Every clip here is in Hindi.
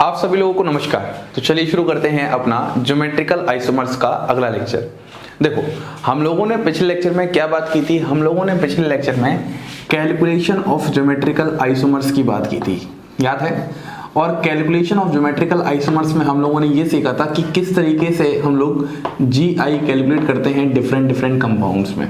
आप सभी लोगों को नमस्कार। तो चलिए शुरू करते हैं अपना ज्योमेट्रिकल आइसोमर्स का अगला लेक्चर। देखो, हम लोगों ने पिछले लेक्चर में क्या बात की थी? हम लोगों ने पिछले लेक्चर में कैलकुलेशन ऑफ ज्योमेट्रिकल आइसोमर्स की बात की थी, याद है? और कैलकुलेशन ऑफ ज्योमेट्रिकल आइसोमर्स में हम लोगों ने ये सीखा था कि किस तरीके से हम लोग GI कैलकुलेट करते हैं डिफरेंट कंपाउंड्स में।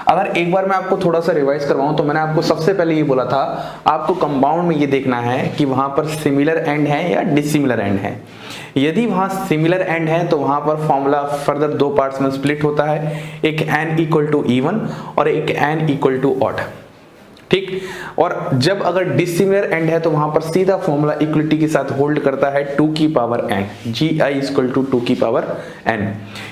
अगर एक बार मैं आपको थोड़ा सा रिवाइज करवाऊं तो मैंने आपको सबसे पहले ये बोला था, आपको कंपाउंड में ये देखना है कि वहां पर सिमिलर एंड है या डिसिमिलर एंड है। यदि वहां सिमिलर एंड है तो वहां पर फॉर्मूला फर्दर दो पार्ट्स में स्प्लिट होता है, एक n इक्वल टू इवन और एक n इक्वल टू ऑड, ठीक। और जब अगर डिसिमिलर एंड है तो वहां पर सीधा फॉर्मूला इक्वलिटी के साथ होल्ड करता है 2 की power n, GI equal to 2 की पावर n।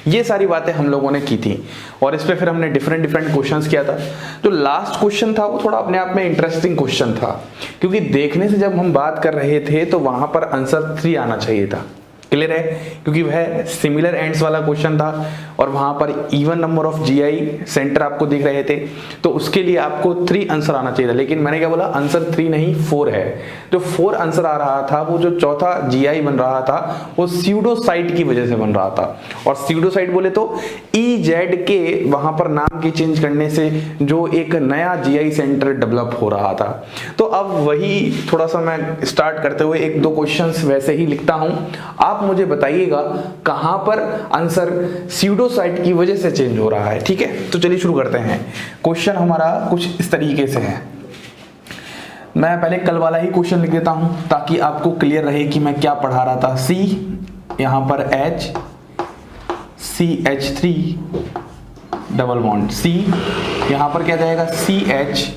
ये सारी बातें हम लोगों ने की थी और इस पे फिर हमने डिफरेंट क्वेश्चंस किया था। जो लास्ट क्वेश्चन था वो थोड़ा अपने आप में इंटरेस्टिंग क्वेश्चन था, क्योंकि देखने से जब हम बात कर रहे थे तो वहां पर आंसर 3 आना चाहिए था। क्लियर है? क्योंकि वह सिमिलर एंड्स वाला क्वेश्चन था और वहां पर even number of GI centre आपको दिख रहे थे, तो उसके लिए आपको 3 आंसर आना चाहिए था। लेकिन मैंने क्या बोला, आंसर 3 नहीं 4 है। जो 4 आंसर आ रहा था वो जो चौथा GI बन रहा था वो स्यूडोसाइट की वजह से बन रहा था। और स्यूडोसाइट बोले तो EZ के वहां पर नाम की चेंज करने से जो एक नया GI सेंटर डेवलप हो रहा था। तो अब वही थोड़ा सा मैं स्टार्ट करते हुए 1-2 क्वेश्चंस वैसे ही लिखता हूं, आप मुझे बताइएगा कहां पर आंसर स्यूडोसाइट की वजह से चेंज हो रहा है, ठीक है? तो चलिए शुरू करते हैं। क्वेश्चन हमारा कुछ इस तरीके से है। मैं पहले कल वाला ही क्वेश्चन लिख देता हूं ताकि आपको क्लियर रहे कि मैं क्या पढ़ा रहा था। C यहां पर H CH3 double bond, C यहां पर क्या जाएगा CH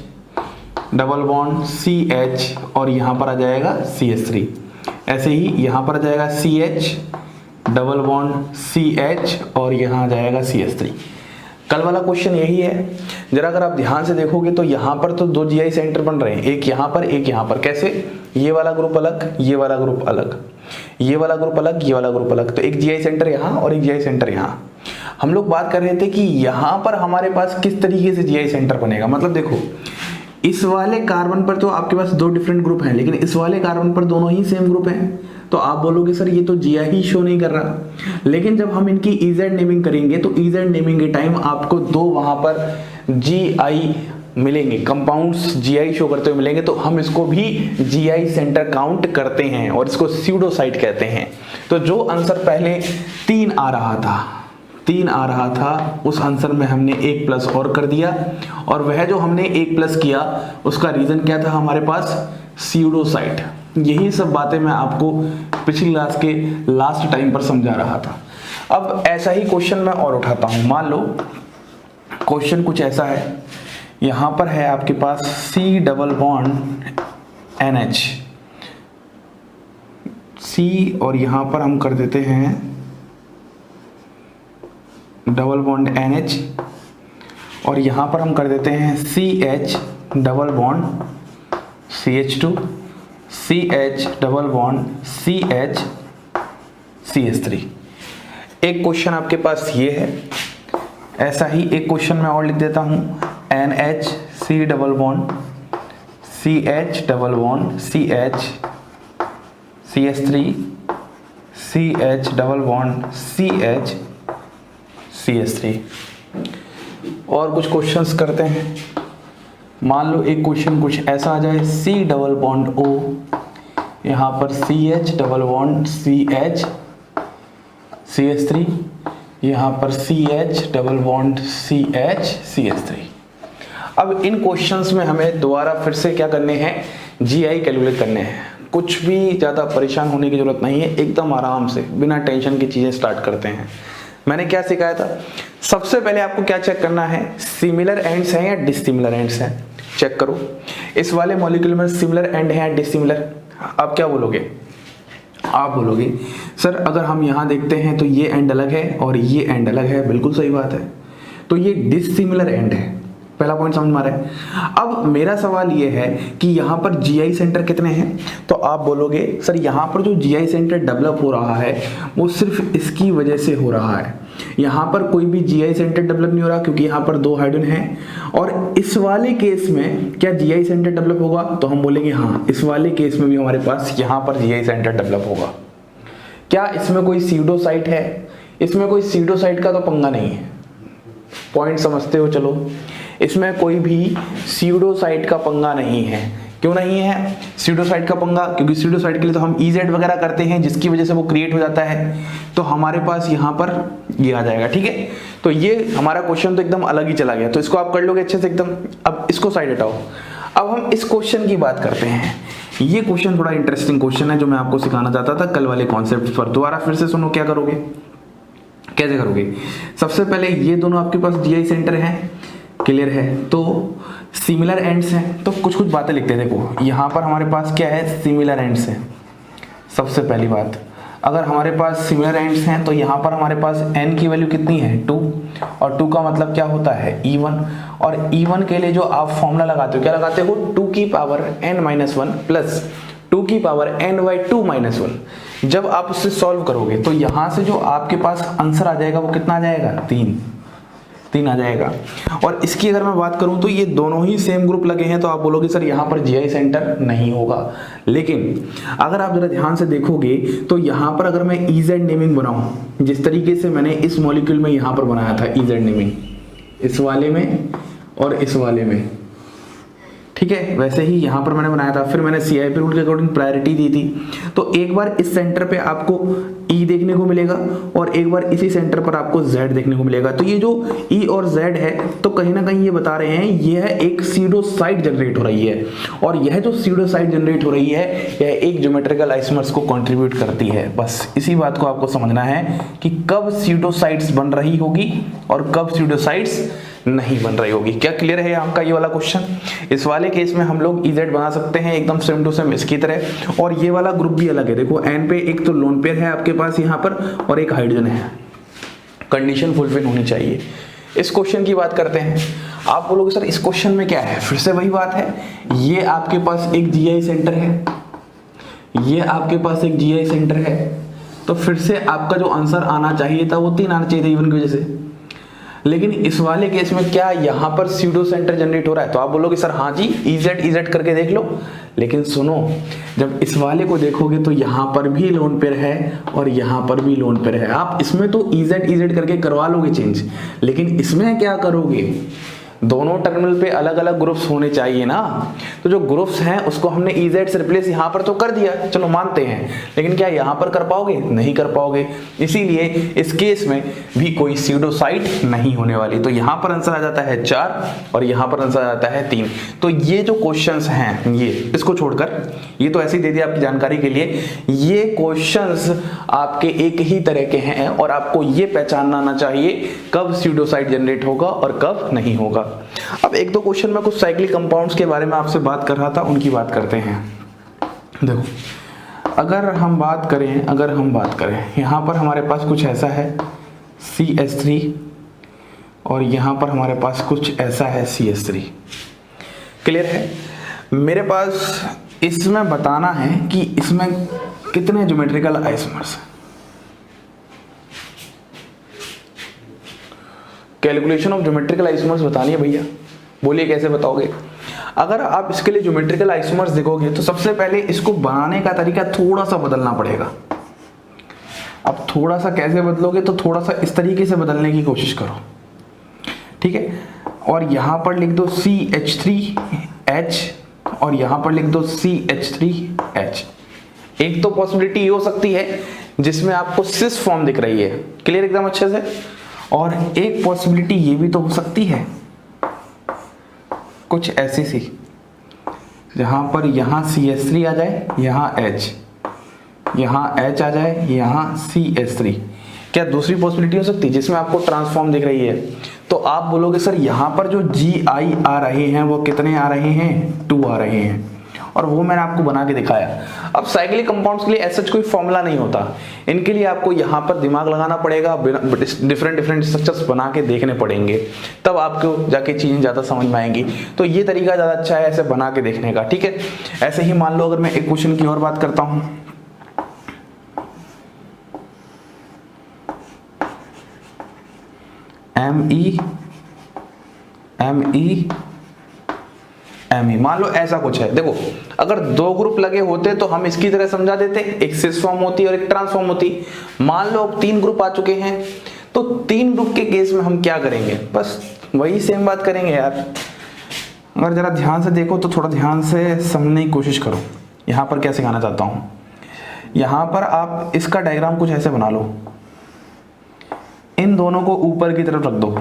डबल बॉन्ड CH और यहां पर आ जाएगा CH3। ऐसे ही यहां पर आ जाएगा CH डबल बॉन्ड CH और यहां आ जाएगा CH3। कल वाला क्वेश्चन यही है। जरा अगर आप ध्यान से देखोगे तो यहां पर तो 2 GI सेंटर बन रहे हैं, एक यहां पर एक यहां पर। कैसे? ये वाला ग्रुप अलग, ये वाला ग्रुप अलग, ये वाला ग्रुप अलग, ये वाला ग्रुप अलग। तो एक GI सेंटर यहां और एक GI सेंटर यहां। हम लोग बात कर रहे थे कि यहां पर हमारे पास किस तरीके से GI सेंटर बनेगा। मतलब देखो, इस वाले कार्बन पर तो आपके पास 2 डिफरेंट ग्रुप हैं, लेकिन इस वाले कार्बन पर दोनों ही सेम ग्रुप हैं। तो आप बोलोगे सर ये तो GI ही शो नहीं कर रहा। लेकिन जब हम इनकी EZ नेमिंग करेंगे तो EZ नेमिंग के टाइम आपको 2 वहां पर GI मिलेंगे, कंपाउंड्स GI शो करते हुए मिलेंगे, तो हम इसको भी GI सेंटर काउंट करते हैं और इसको स्यूडोसाइट कहते हैं। तो जो आंसर पहले 3 आ रहा था उस आंसर में हमने 1 प्लस और कर दिया, और वह जो हमने 1 प्लस किया उसका रीजन क्या था हमारे पास? स्यूडोसाइट। यही सब बातें मैं आपको पिछली क्लास के लास्ट टाइम पर समझा रहा था। अब ऐसा ही क्वेश्चन मैं और उठाता हूं। मान लो क्वेश्चन कुछ ऐसा है, यहां पर है आपके पास C double bond NH, C और यहां पर हम कर देते हैं डबल बॉन्ड NH और यहां पर हम कर देते हैं CH double bond CH2, CH double bond CH CH3। एक क्वेश्चन आपके पास ये है। ऐसा ही एक क्वेश्चन मैं और लिख देता हूं, NH C double bond CH double bond CH CH3 CH double bond CH CH3। और कुछ क्वेश्चंस करते हैं। मान लो एक क्वेश्चन कुछ ऐसा आ जाए, C डबल बॉन्ड O, यहाँ पर CH double bond CH CH3, यहाँ पर CH double bond CH CH3। अब इन क्वेश्चंस में हमें दोबारा फिर से क्या करने हैं? GI कैलकुलेट करने हैं। कुछ भी ज़्यादा परेशान होने की जरूरत नहीं है, एकदम आराम से बिना टेंशन की चीज़ें स्टार्ट करते हैं। मैंने क्या सिखाया था? सबसे पहले आपको क्या चेक करना है, सिमिलर एंड्स हैं या डिसिमिलर एंड्स हैं। चेक करो, इस वाले मॉलिक्यूल में सिमिलर एंड है या डिसिमिलर। आप क्या बोलोगे? आप बोलोगे सर अगर हम यहां देखते हैं तो ये एंड अलग है और ये एंड अलग है। बिल्कुल सही बात है, तो ये डिसिमिलर एंड है। पहला पॉइंट समझ में आ रहा है। अब मेरा सवाल ये है कि यहाँ पर जीआई सेंटर कितने हैं, तो आप बोलोगे सर यहाँ पर जो जीआई सेंटर डेवलप हो रहा है वो सिर्फ इसकी वजह से हो रहा है, यहाँ पर कोई भी जीआई सेंटर डेवलप नहीं हो रहा क्योंकि यहाँ पर 2 हाइड्रोजन हैं। और इस वाले केस में क्या जीआई सेंटर डेवलप होगा, तो हम बोलेंगे हाँ, इस वाले केस में भी हमारे पास यहाँ पर जीआई सेंटर डेवलप होगा। क्या इसमें कोई सीडोसाइट है, इसमें कोई सीडोसाइट का तो पंगा नहीं है, पॉइंट समझते हो, चलो इसमें कोई भी सीडोसाइट का पंगा नहीं है। क्यों नहीं है सीडोसाइट का पंगा, क्योंकि सीडोसाइट के लिए तो हम इजेड वगैरह करते हैं जिसकी वजह से वो क्रिएट हो जाता है, तो हमारे पास यहाँ पर ये आ जाएगा। ठीक है, तो ये हमारा क्वेश्चन तो एकदम अलग ही चला गया, तो इसको आप कर लोगे अच्छे से एकदम। अब इसको साइड हटाओ, अब हम इस क्वेश्चन की बात करते हैं। ये क्वेश्चन थोड़ा इंटरेस्टिंग क्वेश्चन है जो मैं आपको सिखाना चाहता था कल वाले कॉन्सेप्ट पर। दोबारा फिर से सुनो, क्या करोगे, कैसे करोगे। सबसे पहले ये दोनों आपके पास जीआई सेंटर है, क्लियर है, तो सिमिलर एंड्स हैं, तो कुछ कुछ बातें लिखते हैं। देखो यहाँ पर हमारे पास क्या है, सिमिलर एंड्स हैं। सबसे पहली बात, अगर हमारे पास सिमिलर एंड्स हैं तो यहाँ पर हमारे पास n की वैल्यू कितनी है 2, और 2 का मतलब क्या होता है E1, और E1 के लिए जो आप फॉर्मूला लगाते हो क्या लगाते हो, 2 की पावर n-1 प्लस 2 की पावर n/2 - 1। जब आप उससे सॉल्व करोगे तो यहाँ से जो आपके पास आंसर आ जाएगा वो कितना आ जाएगा, 3 आ जाएगा। और इसकी अगर मैं बात करूं तो ये दोनों ही सेम ग्रुप लगे हैं, तो आप बोलोगे सर यहाँ पर जीआई सेंटर नहीं होगा। लेकिन अगर आप जरा ध्यान से देखोगे तो यहाँ पर अगर मैं इजेड नेमिंग बनाऊं, जिस तरीके से मैंने इस मॉलिक्यूल में यहाँ पर बनाया था इजेड नेमिंग, इस वाले में और इस वाले में, ठीक है, वैसे ही यहाँ पर मैंने बनाया था। फिर मैंने CIP रूल के अकॉर्डिंग प्रायोरिटी दी थी, तो एक बार इस सेंटर पे आपको E देखने को मिलेगा और एक बार इसी सेंटर पर आपको Z देखने को मिलेगा। तो ये जो E और Z है तो कहीं ना कहीं ये बता रहे हैं यह एक सीडोसाइट जनरेट हो रही है, और यह जो सीडोसाइट जनरेट हो रही है यह एक ज्योमेट्रिकल आइसोमर्स को कंट्रीब्यूट करती है। बस इसी बात को आपको समझना है कि कब सीडोसाइट्स बन रही होगी और कब सीडोसाइट्स नहीं बन रही होगी। क्या क्लियर है आपका ये वाला क्वेश्चन। इस वाले केस में हम लोग इजेड बना सकते हैं एकदम सेम टू सेम इसकी तरह, और ये वाला ग्रुप भी अलग है। देखो एन पे एक तो लोन पेयर है आपके पास यहाँ पर और एक हाइड्रोजन है, कंडीशन फुलफिल होनी चाहिए। इस क्वेश्चन की बात करते हैं। आप बोलोगे सर इस क्वेश्चन में क्या है, फिर से वही बात है, ये आपके पास एक जीआई सेंटर है, ये आपके पास एक जीआई सेंटर है, तो फिर से आपका जो आंसर आना चाहिए था वो 3 आना चाहिए था इवन की वजह से। लेकिन इस वाले केस में क्या यहाँ पर सीडो सेंटर जनरेट हो रहा है, तो आप बोलोगे सर हाँ जी इजेड करके देख लो। लेकिन सुनो, जब इस वाले को देखोगे तो यहाँ पर भी लोन पेयर है और यहाँ पर भी लोन पेयर है। आप इसमें तो इजेड करके करवा लोगे चेंज, लेकिन इसमें क्या करोगे, दोनों टर्मिनल पे अलग अलग ग्रुप्स होने चाहिए ना। तो जो ग्रुप्स हैं उसको हमने इजेड से रिप्लेस यहाँ पर तो कर दिया, चलो मानते हैं, लेकिन क्या यहाँ पर कर पाओगे, नहीं कर पाओगे। इसीलिए इस केस में भी कोई सीडोसाइट नहीं होने वाली। तो यहाँ पर आंसर आ जाता है 4 और यहाँ पर आंसर आ जाता है 3। तो ये जो क्वेश्चंस हैं ये इसको छोड़कर, ये तो ऐसे ही दे दिया आपकी जानकारी के लिए, ये क्वेश्चंस आपके एक ही तरह के हैं और आपको ये पहचानना आना चाहिए कब सीडोसाइट जनरेट होगा और कब नहीं होगा। अब एक दो क्वेश्चन में कुछ साइक्लिक कंपाउंड्स के बारे में आपसे बात कर रहा था, उनकी बात करते हैं। देखो अगर हम बात करें यहाँ पर हमारे पास कुछ ऐसा है CH3 और यहाँ पर हमारे पास कुछ ऐसा है CH3। क्लियर है। मेरे पास इसमें बताना है कि इसमें कितने ज्योमेट्रिकल आइसोमर्स हैं। कैलकुलेशन ऑफ ज्योमेट्रिकल आइसोमर्स बतानी है भैया, बोलिए कैसे बताओगे। अगर आप इसके लिए ज्योमेट्रिकल आइसोमर्स देखोगे तो सबसे पहले इसको बनाने का तरीका थोड़ा सा बदलना पड़ेगा। अब थोड़ा सा कैसे बदलोगे, तो थोड़ा सा इस तरीके से बदलने की कोशिश करो, ठीक है। और यहां पर लिख दो CH3H और यहां पर लिख दो CH3H। एक तो पॉसिबिलिटी ये हो सकती है जिसमें आपको सिस फॉर्म दिख रही है, क्लियर एकदम अच्छे से, और एक पॉसिबिलिटी ये भी तो हो सकती है कुछ ऐसी सी, जहां पर यहां CH3 आ जाए, यहां H, यहां H आ जाए, यहां CH3। क्या दूसरी पॉसिबिलिटी हो सकती है जिसमें आपको ट्रांसफॉर्म दिख रही है? तो आप बोलोगे सर यहां पर जो GI आ रहे हैं वो कितने आ रहे हैं, 2 आ रहे हैं, और वो मैंने आपको बना के दिखाया। अब साइक्लिक कंपाउंड्स के लिए ऐसा कोई फॉर्मूला नहीं होता, इनके लिए आपको यहाँ पर दिमाग लगाना पड़ेगा, डिफरेंट स्ट्रक्चर्स बना के देखने पड़ेंगे, तब आपको जाके चीजें ज्यादा समझ में आएंगी। तो ये तरीका ज्यादा अच्छा है ऐसे बना के देखने का, ठीक है। ऐसे ही मान लो अगर मैं एक क्वेश्चन की और बात करता हूं, ME मान लो ऐसा कुछ है। देखो अगर दो ग्रुप लगे होते तो हम इसकी तरह समझा देते, एक सिस फॉर्म होती और एक ट्रांसफॉर्म होती। मान लो अब 3 ग्रुप आ चुके हैं, तो 3 ग्रुप के केस में हम क्या करेंगे, बस वही सेम बात करेंगे यार। अगर जरा ध्यान से देखो तो थोड़ा ध्यान से समझने की कोशिश करो। यहाँ पर क्या सिखाना चाहता हूँ, यहाँ पर आप इसका डायग्राम कुछ ऐसे बना लो, इन दोनों को ऊपर की तरफ रख दो।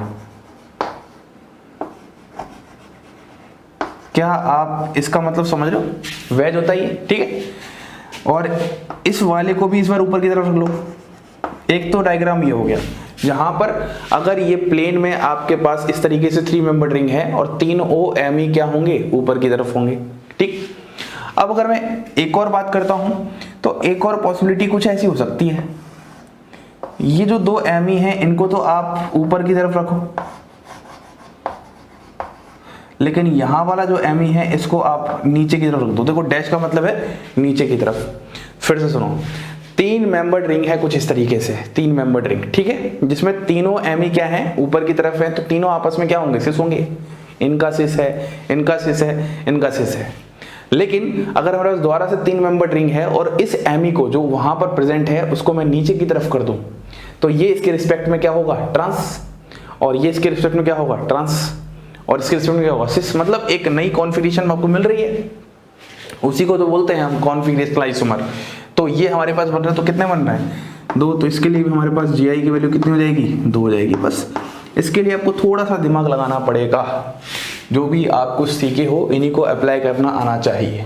क्या आप इसका मतलब समझ रहे हो, वेज होता ही है, ठीक है। और इस वाले को भी इस बार ऊपर की तरफ रख लो। एक तो डायग्राम ये हो गया, जहां पर अगर ये प्लेन में आपके पास इस तरीके से 3 मेंबर रिंग है और 3 OMe क्या होंगे, ऊपर की तरफ होंगे, ठीक। अब अगर मैं एक और बात करता हूं तो एक और पॉसिबिलिटी कुछ ऐसी हो सकती है, ये जो 2 Me हैं इनको तो आप ऊपर की तरफ रखो, लेकिन यहां वाला जो Me है इसको आप नीचे की तरफ रख दो। देखो डैश का मतलब है नीचे की तरफ। फिर से सुनो, 3 मेंबर्ड रिंग है कुछ इस तरीके से, 3 मेंबर्ड रिंग, ठीक है, जिसमें तीनों Me क्या है, ऊपर की तरफ है, तो तीनों आपस में क्या होंगे, सिस होंगे। इनका सिस है, इनका सिस है, इनका सिस है। लेकिन अगर हमारे पास दोबारा से 3 मेंबर्ड रिंग है और इस Me को जो वहां पर प्रेजेंट है उसको मैं नीचे की तरफ कर दूं, तो ये इसके रिस्पेक्ट में क्या होगा, ट्रांस, और ये इसके रिस्पेक्ट में क्या होगा, ट्रांस, और इसके रिस्पेक्ट में क्या होगा, सिस। मतलब एक नई कॉन्फ़िगरेशन आपको मिल रही है, उसी को तो बोलते हैं हम कॉन्फ़िगरेशनल आइसोमर। तो ये हमारे पास बन रहा है, तो कितने बन रहे हैं, 2। तो इसके लिए भी हमारे पास GI की वैल्यू कितनी हो जाएगी, 2 हो जाएगी। बस इसके लिए आपको थोड़ा सा दिमाग लगाना पड़ेगा, जो भी आप कुछ सीखे हो इन्हीं को अप्लाई करना आना चाहिए।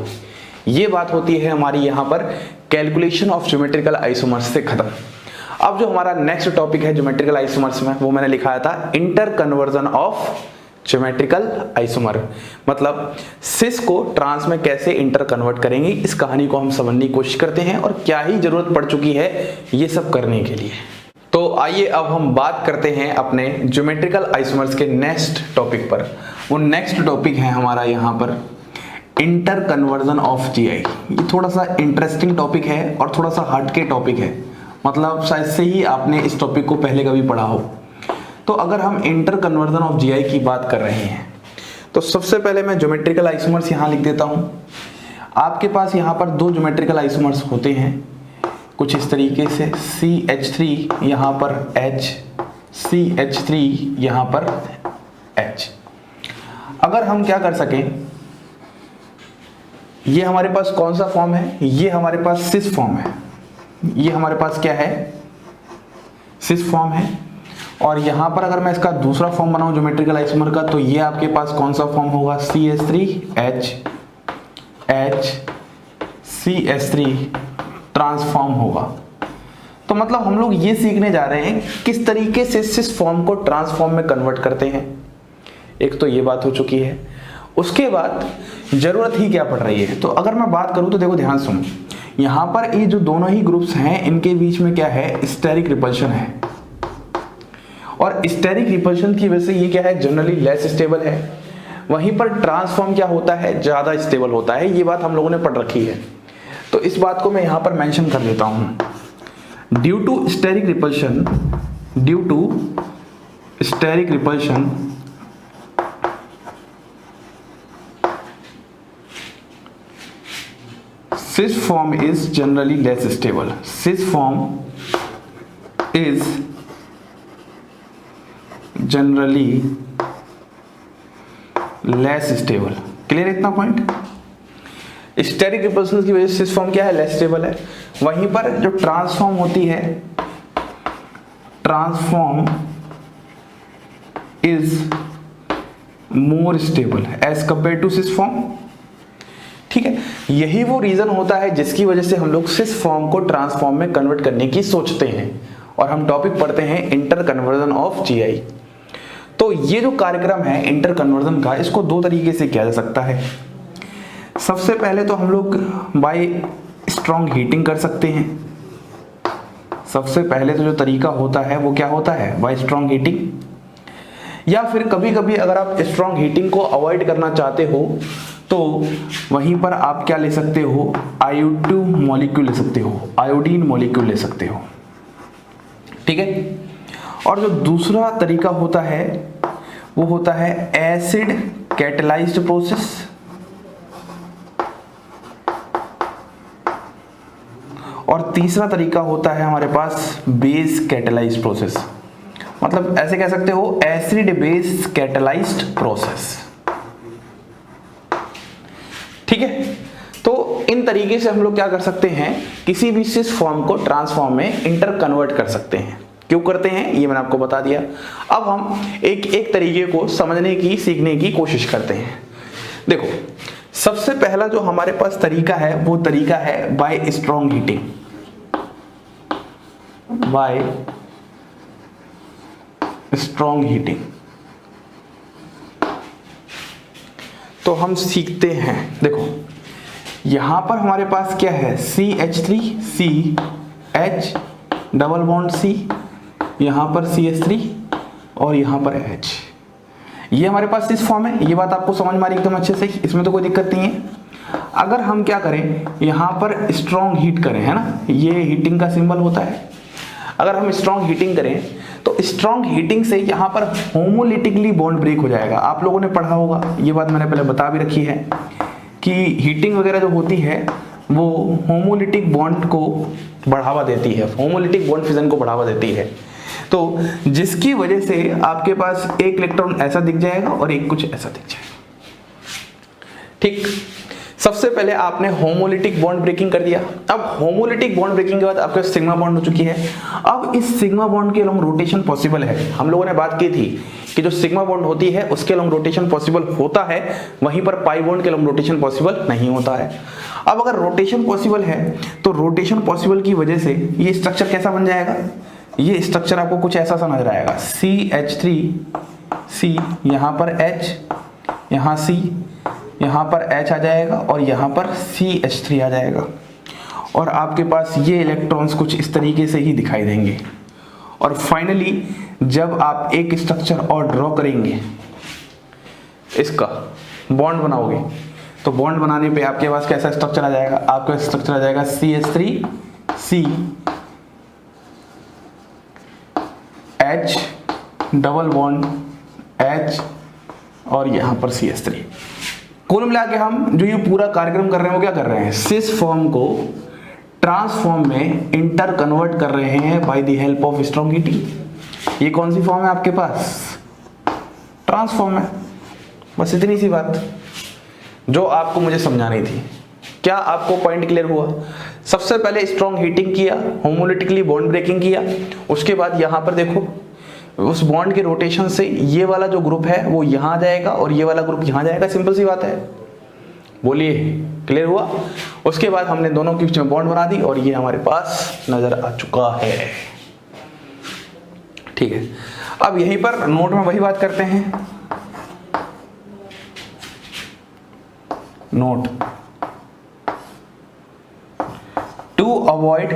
ये बात होती है हमारी यहाँ पर कैलकुलेशन ऑफ ज्योमेट्रिकल आइसोमर्स से खत्म। अब जो हमारा नेक्स्ट टॉपिक है ज्योमेट्रिकल आइसोमर्स में, वो मैंने लिखाया था inter conversion of geometrical isomer, मतलब सिस को ट्रांस में कैसे इंटर कन्वर्ट करेंगे, इस कहानी को हम समझने की कोशिश करते हैं और क्या ही जरूरत पड़ चुकी है ये सब करने के लिए। तो आइए अब हम बात करते हैं अपने ज्योमेट्रिकल आइसोमर्स के नेक्स्ट टॉपिक पर। वो नेक्स्ट टॉपिक है हमारा यहाँ पर इंटर कन्वर्जन ऑफ GI। ये थोड़ा सा इंटरेस्टिंग टॉपिक है और थोड़ा सा हटके टॉपिक है, मतलब शायद से ही आपने इस टॉपिक को पहले कभी पढ़ा हो। तो अगर हम इंटर कन्वर्जन ऑफ GI की बात कर रहे हैं तो सबसे पहले मैं ज्योमेट्रिकल आइसोमर्स यहाँ लिख देता हूँ। आपके पास यहाँ पर 2 ज्योमेट्रिकल आइसोमर्स होते हैं कुछ इस तरीके से, CH3 यहाँ पर H, CH3 यहाँ पर H। अगर हम क्या कर सकें, ये हमारे पास कौन सा फॉर्म है, ये हमारे पास सिस फॉर्म है, ये हमारे पास क्या है, सिस फॉर्म है। और यहां पर अगर मैं इसका दूसरा फॉर्म बनाऊं ज्योमेट्रिकल आइसोमर का, तो ये आपके पास कौन सा फॉर्म होगा, CH3H H CH3 ट्रांसफॉर्म होगा। तो मतलब हम लोग ये सीखने जा रहे हैं किस तरीके से सिस फॉर्म को ट्रांसफॉर्म में कन्वर्ट करते हैं। एक तो ये बात हो चुकी है, उसके बाद जरूरत ही क्या पड़ रही है। तो अगर मैं बात करूं तो देखो ध्यान सुनो, यहां पर ये जो दोनों ही ग्रुप्स हैं इनके बीच में क्या है, स्टेरिक रिपल्शन है, और स्टेरिक रिपल्शन की वजह से ये क्या है, जनरली लेस स्टेबल है। वहीं पर ट्रांसफॉर्म क्या होता है, ज्यादा स्टेबल होता है। ये बात हम लोगों ने पढ़ रखी है, तो इस बात को मैं यहां पर मेंशन कर देता हूं। Due to steric repulsion, due to steric repulsion cis form is generally less stable. Cis form is generally less stable. Clear इतना पॉइंट। स्टेरिक रिपल्शन की वजह से सिस फॉर्म क्या है, लेस स्टेबल है। वहीं पर जो ट्रांसफॉर्म होती है, transform is more stable as compared to cis form. ठीक है, यही वो रीजन होता है जिसकी वजह से हम लोग सिस फॉर्म को ट्रांसफॉर्म में कन्वर्ट करने की सोचते हैं और हम टॉपिक पढ़ते हैं इंटर कन्वर्जन ऑफ GI। तो ये जो कार्यक्रम है इंटर कन्वर्जन का, इसको दो तरीके से किया जा सकता है। सबसे पहले तो हम लोग बाय स्ट्रॉन्ग हीटिंग कर सकते हैं। सबसे पहले तो जो तरीका होता है वो क्या होता है, बाय स्ट्रॉन्ग हीटिंग। या फिर कभी कभी अगर आप स्ट्रॉन्ग हीटिंग को अवॉइड करना चाहते हो तो वहीं पर आप क्या ले सकते हो, आयोडो मॉलिक्यूल ले सकते हो, आयोडीन मॉलिक्यूल ले सकते हो, ठीक है। और जो दूसरा तरीका होता है वो होता है एसिड कैटलाइज्ड प्रोसेस, और तीसरा तरीका होता है हमारे पास बेस कैटलाइज्ड प्रोसेस। मतलब ऐसे कह सकते हो एसिड बेस कैटलाइज्ड प्रोसेस, ठीक है। तो इन तरीके से हम लोग क्या कर सकते हैं, किसी भी सिस फॉर्म को ट्रांसफॉर्म में इंटर कन्वर्ट कर सकते हैं। क्यों करते हैं ये मैंने आपको बता दिया। अब हम एक एक तरीके को समझने की, सीखने की कोशिश करते हैं। देखो, सबसे पहला जो हमारे पास तरीका है वो तरीका है bye strong heating, bye strong heating. तो हम सीखते हैं, देखो यहां पर हमारे पास क्या है, CH3 CH double bond C, यहां पर CH3 और यहां पर H। ये हमारे पास इस फॉर्म है। ये बात आपको समझ में आ रही एकदम अच्छे से, इसमें तो कोई दिक्कत नहीं है। अगर हम क्या करें, यहां पर स्ट्रॉन्ग हीट करें, है ना, ये हीटिंग का सिंबल होता है। अगर हम स्ट्रॉन्ग हीटिंग करें तो स्ट्रॉन्ग हीटिंग से यहाँ पर होमोलिटिकली बॉन्ड ब्रेक हो जाएगा। आप लोगों ने पढ़ा होगा, ये बात मैंने पहले बता भी रखी है कि हीटिंग वगैरह जो होती है वो होमोलिटिक बॉन्ड को बढ़ावा देती है, होमोलिटिक बॉन्ड फिजन को बढ़ावा देती है। तो जिसकी वजह से आपके पास एक इलेक्ट्रॉन ऐसा दिख जाएगा और एक कुछ ऐसा दिख जाएगा, ठीक। सबसे पहले आपने होमोलिटिक बॉन्ड ब्रेकिंग कर दिया। अब होमोलिटिक बॉन्ड ब्रेकिंग के बाद आपके सिग्मा बॉन्ड हो चुकी है। अब इस सिग्मा बॉन्ड के अलोंग रोटेशन पॉसिबल है। हम लोगों ने बात की थी कि जो सिग्मा बॉन्ड होती है उसके अलोंग रोटेशन पॉसिबल होता है, वहीं पर पाई बॉन्ड के अलोंग रोटेशन पॉसिबल नहीं होता है। अब अगर रोटेशन पॉसिबल है तो रोटेशन पॉसिबल की वजह से ये स्ट्रक्चर कैसा बन जाएगा, ये स्ट्रक्चर आपको कुछ ऐसा सा नजर आएगा, CH3C, यहाँ पर H, यहाँ C, यहाँ पर H आ जाएगा और यहाँ पर CH3 आ जाएगा। और आपके पास ये इलेक्ट्रॉन्स कुछ इस तरीके से ही दिखाई देंगे। और फाइनली जब आप एक स्ट्रक्चर और ड्रॉ करेंगे, इसका बॉन्ड बनाओगे, तो बॉन्ड बनाने पे आपके पास कैसा स्ट्रक्चर आ जाएगा, आपका स्ट्रक्चर आ जाएगा CH3C H double bond H और यहाँ पर CH3। कुल मिला के हम जो ये पूरा कार्यक्रम कर रहे हैं वो क्या कर रहे हैं, सिस फॉर्म को ट्रांसफॉर्म में इंटर कन्वर्ट कर रहे हैं by the help of strong heating. ये कौन सी फॉर्म है आपके पास, ट्रांसफॉर्म है। बस इतनी सी बात जो आपको मुझे समझानी थी। क्या आपको पॉइंट क्लियर हुआ? सबसे पहले स्ट्रॉन्ग हीटिंग किया, होमोलिटिकली बॉन्ड ब्रेकिंग किया, उसके बाद यहां पर देखो उस बॉन्ड के रोटेशन से ये वाला जो ग्रुप है वो यहां जाएगा और ये वाला ग्रुप यहां जाएगा। सिंपल सी बात है, बोलिए क्लियर हुआ? उसके बाद हमने दोनों के बीच में बॉन्ड बना दी और ये हमारे पास नजर आ चुका है, ठीक है। अब यहीं पर नोट में वही बात करते हैं, note to avoid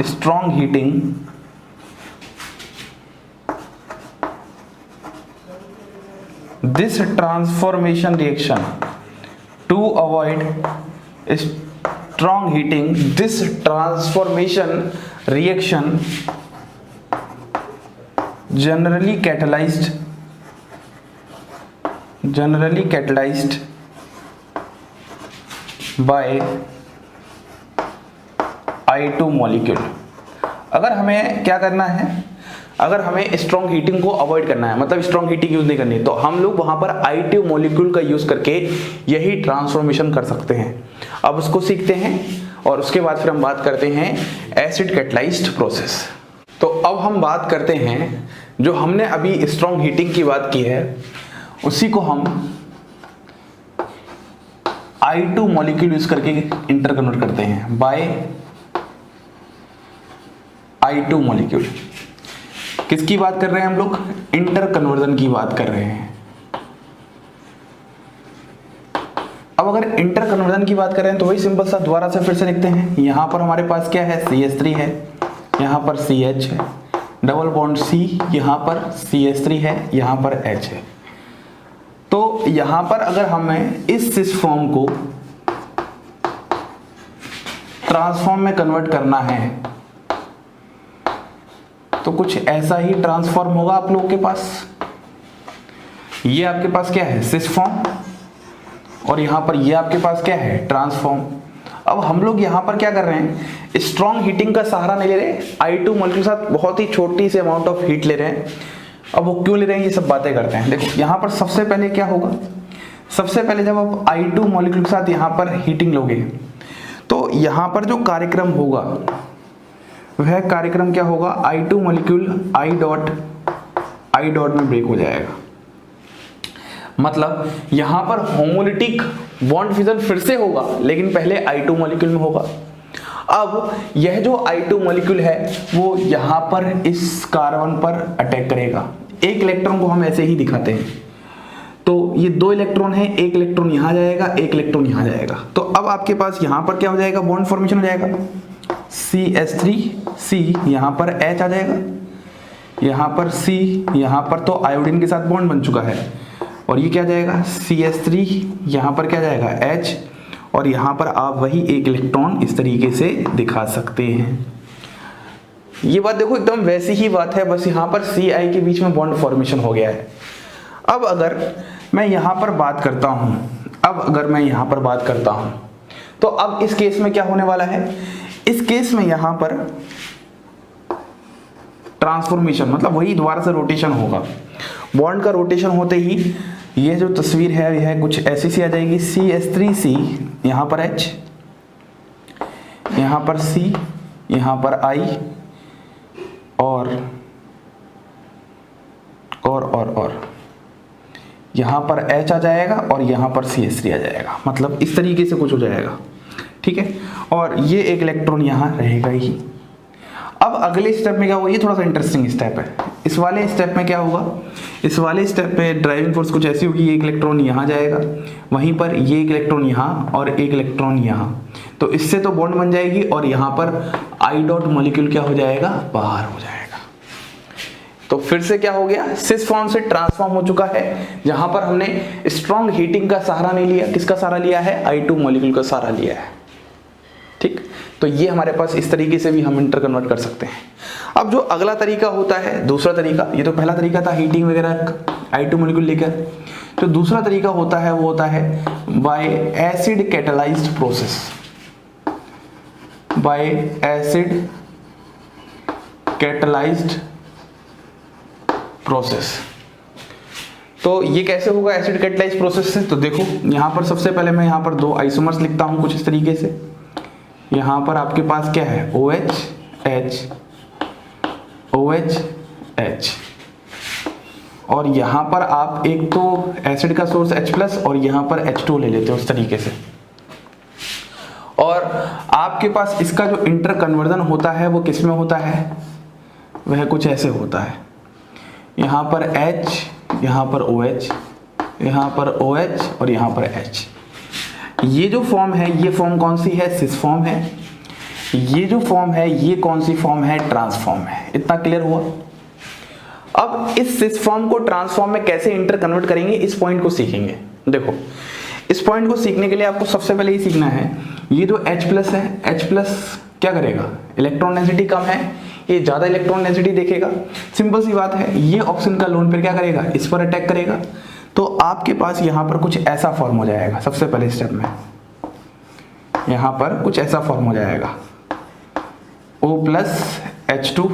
strong heating this transformation reaction, to avoid strong heating, this transformation reaction generally catalyzed by I2 molecule। अगर हमें क्या करना है, अगर हमें स्ट्रॉन्ग हीटिंग को अवॉइड करना है, मतलब स्ट्रॉन्ग हीटिंग यूज नहीं करनी, तो हम लोग वहां पर I2 मॉलिक्यूल का यूज करके यही ट्रांसफॉर्मेशन कर सकते हैं। अब उसको सीखते हैं और उसके बाद फिर हम बात करते हैं एसिड कैटलाइज्ड प्रोसेस। तो अब हम बात करते हैं जो हमने अभी स्ट्रॉन्ग हीटिंग की बात की है उसी को हम I2 मॉलिक्यूल यूज करके इंटर कन्वर्ट करते हैं बाय I2 मॉलिक्यूल। किसकी बात कर रहे हैं हम लोग, इंटर कन्वर्जन की बात कर रहे हैं। अब अगर इंटर कन्वर्जन की बात करें तो वही सिंपल सा दोबारा से फिर से लिखते हैं। यहाँ पर हमारे पास क्या है, CH3 है, यहाँ पर CH है, डबल बॉन्ड C, यहाँ पर CH3 है, यहाँ पर H है। तो यहाँ पर अगर हमें इस सिस फॉर्म को ट्रांसफॉर्म में कन्वर्ट करना है तो कुछ ऐसा ही ट्रांसफॉर्म होगा आप लोगों के पास। ये आपके पास क्या है, सिस फॉर्म, और यहाँ पर ये आपके पास क्या है, ट्रांसफॉर्म। अब हम लोग यहाँ पर क्या कर रहे हैं, स्ट्रॉन्ग हीटिंग का सहारा नहीं ले रहे, I2 मॉलिक्यूल के साथ बहुत ही छोटी सी अमाउंट ऑफ हीट ले रहे हैं। अब वो क्यों ले रहे हैं, ये सब बातें करते हैं। देखो यहाँ पर सबसे पहले क्या होगा, सबसे पहले जब आप I2 मॉलिक्यूल के साथ यहाँ पर हीटिंग लोगे तो यहाँ पर जो कार्यक्रम होगा वह कार्यक्रम क्या होगा, I2 मॉलिक्यूल I डॉट में ब्रेक हो जाएगा। मतलब यहां पर होमोलिटिक बॉन्ड फिजन फिर से होगा, लेकिन पहले I2 मॉलिक्यूल में होगा। अब यह जो I2 मॉलिक्यूल है वो यहां पर इस कार्बन पर अटैक करेगा। एक इलेक्ट्रॉन को हम ऐसे ही दिखाते हैं, तो ये 2 इलेक्ट्रॉन है, एक इलेक्ट्रॉन यहां जाएगा, एक इलेक्ट्रॉन यहां जाएगा। तो अब आपके पास यहां पर क्या हो जाएगा, बॉन्ड फॉर्मेशन हो जाएगा, CH3C, यहां पर H आ जाएगा, यहां पर C, यहां पर तो आयोडीन के साथ बॉन्ड बन चुका है, और ये क्या जाएगा, CH3, यहाँ पर क्या जाएगा, H, और यहाँ पर आप वही एक इलेक्ट्रॉन इस तरीके से दिखा सकते हैं। ये बात देखो एकदम वैसी ही बात है, बस यहाँ पर Ci के बीच में बॉन्ड फॉर्मेशन हो गया है। अब अगर मैं यहाँ पर बात करता हूँ, तो अब इस केस में क्या होने वाला है, इस केस में यहाँ पर ट्रांसफॉर्मेशन मतलब वही दोबारा से रोटेशन होगा। बॉन्ड का रोटेशन होते ही ये जो तस्वीर है यह कुछ ऐसी सी आ जाएगी, CH3C, यहाँ पर H, यहाँ पर C, यहाँ पर I, और यहाँ पर H आ जाएगा और यहाँ पर CH3 आ जाएगा। मतलब इस तरीके से कुछ हो जाएगा, ठीक है। और ये एक इलेक्ट्रॉन यहाँ रहेगा ही। अब अगले स्टेप में क्या होगा, ये थोड़ा सा इंटरेस्टिंग स्टेप है। इस वाले स्टेप में क्या होगा, इस वाले स्टेप पे ड्राइविंग फोर्स कुछ ऐसी होगी, एक इलेक्ट्रॉन यहाँ जाएगा, वहीं पर ये एक इलेक्ट्रॉन यहाँ और एक इलेक्ट्रॉन यहाँ, तो इससे तो बॉन्ड बन जाएगी और यहाँ पर I डॉट मॉलिक्यूल क्या हो जाएगा, बाहर हो जाएगा। तो फिर से क्या हो गया, सिस फॉर्म से ट्रांसफॉर्म हो चुका है, जहां पर हमने स्ट्रॉन्ग हीटिंग का सहारा नहीं लिया, किसका सहारा लिया है, I2 मॉलिक्यूल का सहारा लिया है, ठीक। तो ये हमारे पास इस तरीके से भी हम इंटर कन्वर्ट कर सकते हैं। अब जो अगला तरीका होता है, दूसरा तरीका, ये तो पहला तरीका था हीटिंग वगैरह I2 मॉलिक्यूल लेकर, तो दूसरा तरीका होता है वो होता है bye acid catalysed process, bye acid catalysed process. तो ये कैसे होगा एसिड कैटालाइज्ड प्रोसेस से, तो देखो यहाँ पर सबसे पहले मैं यहाँ पर 2 आइसोमर्स लिखता हूँ कुछ इस तरीके से। यहाँ पर आपके पास क्या है, OH H, OH H, और यहाँ पर आप एक तो एसिड का सोर्स H+ और यहाँ पर H2 ले लेते हो उस तरीके से। और आपके पास इसका जो इंटर कन्वर्जन होता है वो किस में होता है, वह कुछ ऐसे होता है, यहाँ पर H, यहाँ पर OH, यहाँ पर OH और यहाँ पर H। ये जो फॉर्म है, ये फॉर्म कौन सी है, सिस फॉर्म है। ये जो फॉर्म है ये कौन सी फॉर्म है, ट्रांसफॉर्म है। इतना क्लियर हुआ। अब इस सिस फॉर्म को ट्रांसफॉर्म में कैसे इंटर कन्वर्ट करेंगे, इस पॉइंट को सीखेंगे। देखो इस पॉइंट को सीखने के लिए आपको सबसे पहले ये सीखना है, ये जो H+ है, H+ क्या करेगा, इलेक्ट्रॉन डेंसिटी कम है, ये ज्यादा इलेक्ट्रॉन डेंसिटी देखेगा। सिंपल सी बात है, ये ऑक्सीजन का लोन पेयर क्या करेगा, इस पर अटैक करेगा। तो आपके पास यहाँ पर कुछ ऐसा फॉर्म हो जाएगा। सबसे पहले स्टेप में यहाँ पर कुछ ऐसा फॉर्म हो जाएगा, O+H2,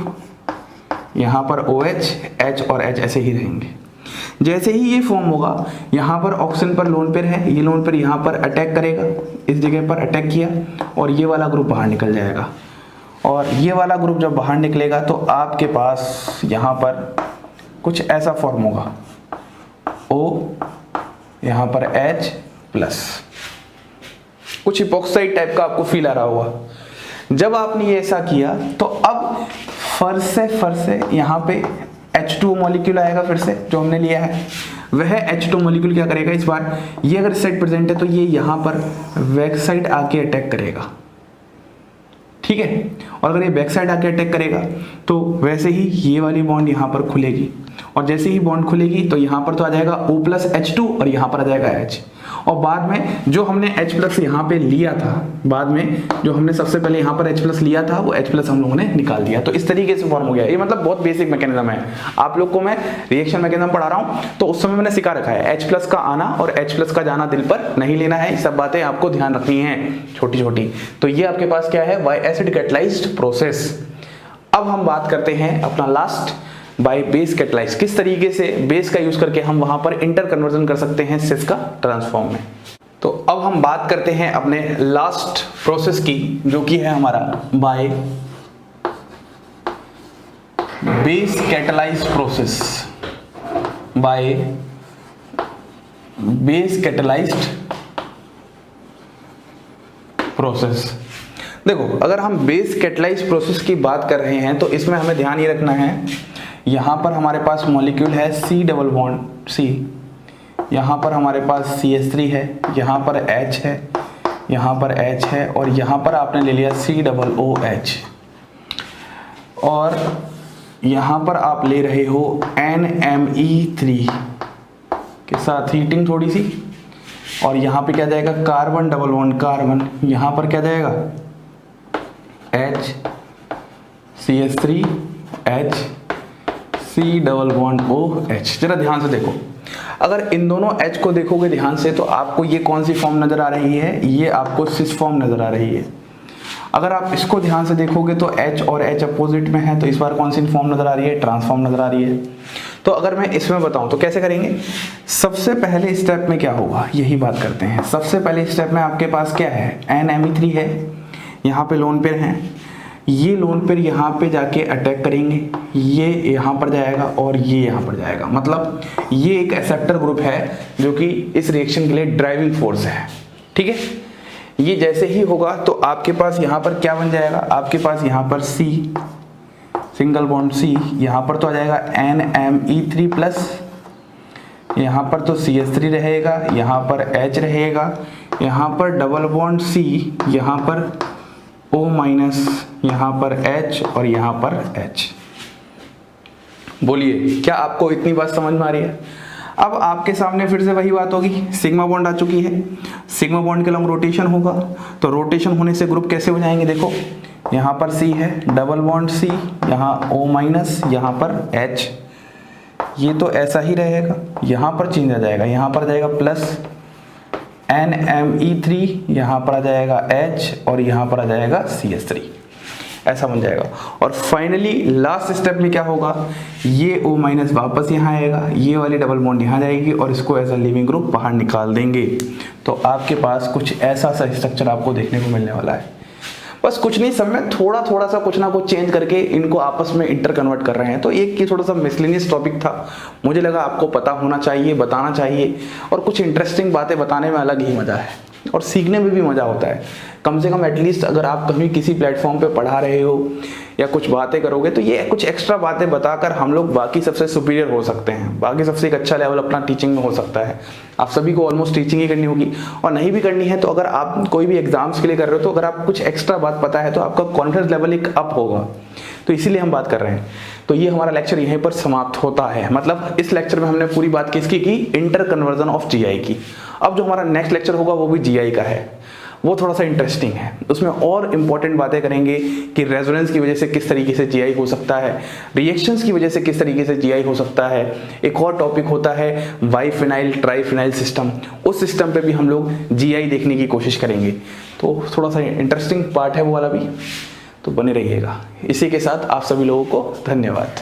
यहाँ पर OH, H और H ऐसे ही रहेंगे। जैसे ही ये फॉर्म होगा, यहाँ पर ऑक्सीजन पर लोन पेयर है, ये लोन पेयर यहाँ पर अटैक करेगा, इस जगह पर अटैक किया और ये वाला ग्रुप बाहर निकल जाएगा। और ये वाला ग्रुप जब बाहर निकलेगा तो आपके पास यहाँ पर कुछ ऐसा फॉर्म होगा, O, यहाँ पर H+, कुछ इपॉक्साइड टाइप का आपको फील आ रहा होगा। जब आपने ये ऐसा किया तो अब फर से यहाँ पे H2 मॉलिक्यूल आएगा फिर से, जो हमने लिया है। वह H2 मॉलिक्यूल क्या करेगा इस बार, ये अगर साइड प्रेजेंट है तो ये यहाँ पर बैक साइड आके अटैक करेगा, ठीक है। और अगर ये बैक साइड आके अटैक करेगा तो वैसे ही ये वाली बॉन्ड यहाँ पर खुलेगी, और जैसे ही बॉन्ड खुलेगी तो यहाँ पर तो आ जाएगा O+H2 और यहाँ पर आ जाएगा H। और बाद में जो हमने H+ यहाँ पे लिया था, बाद में जो हमने सबसे पहले यहाँ पर H+ लिया था वो H+ हम लोगों ने निकाल दिया। तो इस तरीके से फॉर्म हो गया। ये मतलब बहुत बेसिक मैकेनिज्म है, आप लोग को मैं रिएक्शन मैकेनिज्म पढ़ा रहा हूँ तो उस समय मैंने सिखा रखा है। H+ का आना और H+ का जाना दिल पर नहीं लेना है, ये सब बातें आपको ध्यान रखनी है छोटी छोटी। तो ये आपके पास क्या है, बाय एसिड कैटलाइज्ड प्रोसेस। अब हम बात करते हैं अपना लास्ट, बाय बेस कैटलाइज, किस तरीके से बेस का यूज करके हम वहां पर इंटर कन्वर्जन कर सकते हैं सिस का ट्रांसफॉर्म में। तो अब हम बात करते हैं अपने लास्ट प्रोसेस की, जो कि है हमारा by base catalyse process, by base catalysed process. देखो, अगर हम बेस कैटलाइज प्रोसेस की बात कर रहे हैं तो इसमें हमें ध्यान ये रखना है, यहाँ पर हमारे पास मॉलिक्यूल है C डबल बॉन्ड C, यहाँ पर हमारे पास CH3 है, यहाँ पर H है, यहाँ पर H है, और यहाँ पर आपने ले लिया COOH, और यहाँ पर आप ले रहे हो NMe3 के साथ हीटिंग थोड़ी सी, और यहाँ पे क्या जाएगा, कार्बन डबल बॉन्ड कार्बन, यहाँ पर क्या जाएगा H CH3 H C double bond OH। जरा ध्यान से देखो, अगर इन दोनों H को देखोगे ध्यान से तो आपको ये कौन सी फॉर्म नजर आ रही है, ये आपको सिस फॉर्म नजर आ रही है। अगर आप इसको ध्यान से देखोगे तो H और H अपोजिट में है, तो इस बार कौन सी फॉर्म नजर आ रही है, ट्रांसफॉर्म नजर आ रही है। तो अगर मैं इसमें बताऊं तो कैसे करेंगे, सबसे पहले स्टेप में क्या होगा, यही बात करते हैं। सबसे पहले स्टेप में आपके पास क्या है, NMe3 है, यहाँ पे लोन पेयर है, ये लोन पेयर यहाँ पे जाके अटैक करेंगे, ये यहाँ पर जाएगा और ये यहाँ पर जाएगा। मतलब ये एक एक्सेप्टर ग्रुप है जो कि इस रिएक्शन के लिए ड्राइविंग फोर्स है, ठीक है। ये जैसे ही होगा तो आपके पास यहाँ पर क्या बन जाएगा, आपके पास यहाँ पर C सिंगल बॉन्ड C, यहाँ पर तो आ जाएगा NMe3 प्लस, यहाँ पर तो CH3 रहेगा, यहाँ पर H रहेगा, यहाँ पर डबल बॉन्ड C, यहाँ पर O-, यहाँ पर H और यहाँ पर H। बोलिए, क्या आपको इतनी बात समझ में आ रही है? अब आपके सामने फिर से वही बात होगी, सिग्मा बॉन्ड आ चुकी है, सिग्मा बॉन्ड के लॉन्ग रोटेशन होगा, तो रोटेशन होने से ग्रुप कैसे हो जाएंगे, देखो यहाँ पर C है, डबल बॉन्ड C, यहाँ O-, यहाँ पर H, ये तो ऐसा ही रहेगा, यहाँ पर चेंज आ जाएगा, यहाँ पर जाएगा प्लस NMe3, यहाँ पर आ जाएगा H और यहाँ पर आ जाएगा CH3, ऐसा बन जाएगा। और फाइनली लास्ट स्टेप में क्या होगा, ये O- वापस यहाँ आएगा, ये वाली डबल बॉन्ड यहाँ जाएगी और इसको एज अ लिविंग ग्रुप बाहर निकाल देंगे। तो आपके पास कुछ ऐसा सा स्ट्रक्चर आपको देखने को मिलने वाला है। बस कुछ नहीं, सब में थोड़ा थोड़ा सा कुछ ना कुछ चेंज करके इनको आपस में इंटर कन्वर्ट कर रहे हैं। तो एक ये थोड़ा सा मिसलेनियस टॉपिक था, मुझे लगा आपको पता होना चाहिए, बताना चाहिए, और कुछ इंटरेस्टिंग बातें बताने में अलग ही मजा है और सीखने में भी मजा होता है। कम से कम एटलीस्ट अगर आप कभी किसी प्लेटफॉर्म पे पढ़ा रहे हो या कुछ बातें करोगे तो ये कुछ एक्स्ट्रा बातें बताकर हम लोग बाकी सबसे सुपीरियर हो सकते हैं, बाकी सबसे एक अच्छा लेवल अपना टीचिंग में हो सकता है। आप सभी को ऑलमोस्ट टीचिंग ही करनी होगी, और नहीं भी करनी है तो अगर आप कोई भी एग्जाम्स के लिए कर रहे हो तो अगर आप कुछ एक्स्ट्रा बात पता है तो आपका कॉन्फिडेंस लेवल एक अप होगा। तो इसीलिए हम बात कर रहे हैं। तो ये हमारा लेक्चर यहीं पर समाप्त होता है। मतलब इस लेक्चर में हमने पूरी बात किसकी की, इंटर कन्वर्जन ऑफ जीआई की। अब जो हमारा नेक्स्ट लेक्चर होगा वो भी जीआई का है, वो थोड़ा सा इंटरेस्टिंग है। उसमें और इंपॉर्टेंट बातें करेंगे कि रेजोनेंस की वजह से किस तरीके से जीआई हो सकता है, रिएक्शंस की वजह से किस तरीके से जीआई हो सकता है। एक और टॉपिक होता है बाइफिनाइल ट्राइफिनाइल सिस्टम, उस सिस्टम पे भी हम लोग जीआई देखने की कोशिश करेंगे। तो थोड़ा सा इंटरेस्टिंग पार्ट है वो वाला भी, तो बने रहिएगा। इसी के साथ आप सभी लोगों को धन्यवाद।